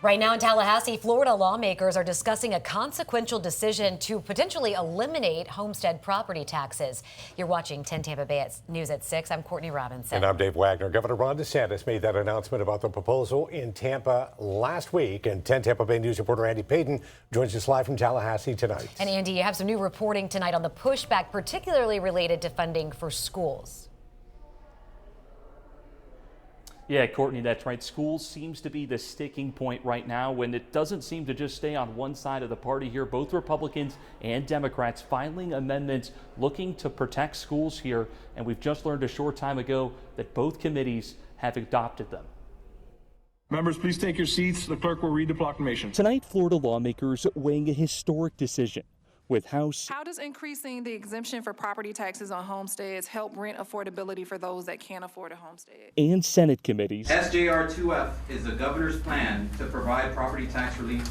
Right now in Tallahassee, Florida lawmakers are discussing a consequential decision to potentially eliminate homestead property taxes. You're watching 10 Tampa Bay News at 6. I'm Courtney Robinson. And I'm Dave Wagner. Governor Ron DeSantis made that announcement about the proposal in Tampa last week. And 10 Tampa Bay News reporter Andy Payton joins us live from Tallahassee tonight. And Andy, you have some new reporting tonight on the pushback, particularly related to funding for schools. Yeah, Courtney, that's right. Schools seems to be the sticking point right now, when it doesn't seem to just stay on one side of the party here. Both Republicans and Democrats filing amendments looking to protect schools here. And we've just learned a short time ago that both committees have adopted them. Members, please take your seats. The clerk will read the proclamation. Tonight, Florida lawmakers weighing a historic decision with House. How does increasing the exemption for property taxes on homesteads help rent affordability for those that can't afford a homestead? And Senate committees. SJR 2F is the governor's plan to provide property tax relief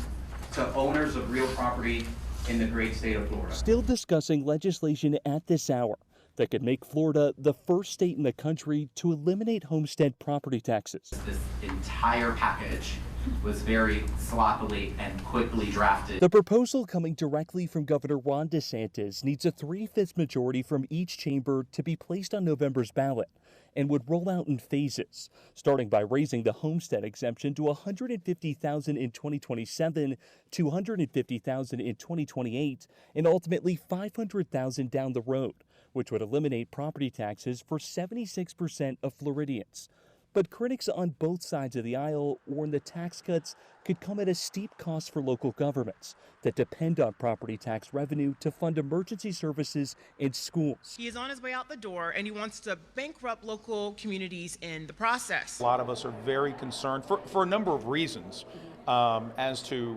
to owners of real property in the great state of Florida. Still discussing legislation at this hour that could make Florida the first state in the country to eliminate homestead property taxes. This entire package was very sloppily and quickly drafted. The proposal, coming directly from Governor Ron DeSantis, needs a 3/5 majority from each chamber to be placed on November's ballot, and would roll out in phases, starting by raising the homestead exemption to $150,000 in 2027, $250,000 in 2028, and ultimately $500,000 down the road, which would eliminate property taxes for 76% of Floridians. But critics on both sides of the aisle warn the tax cuts could come at a steep cost for local governments that depend on property tax revenue to fund emergency services and schools. He is on his way out the door, and he wants to bankrupt local communities in the process. A lot of us are very concerned for a number of reasons as to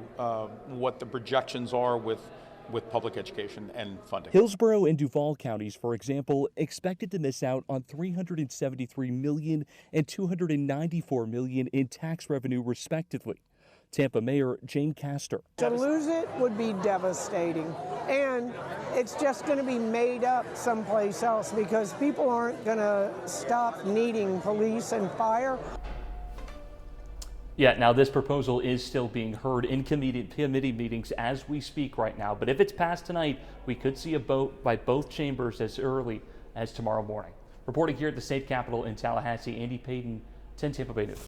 what the projections are with public education and funding. Hillsborough and Duval counties, for example, expected to miss out on $373 million and $294 million in tax revenue, respectively. Tampa Mayor Jane Castor. To lose it would be devastating, and it's just going to be made up someplace else because people aren't going to stop needing police and fire. Yeah, now this proposal is still being heard in committee meetings as we speak right now. But if it's passed tonight, we could see a vote by both chambers as early as tomorrow morning. Reporting here at the state capitol in Tallahassee, Andy Payton, 10 Tampa Bay News.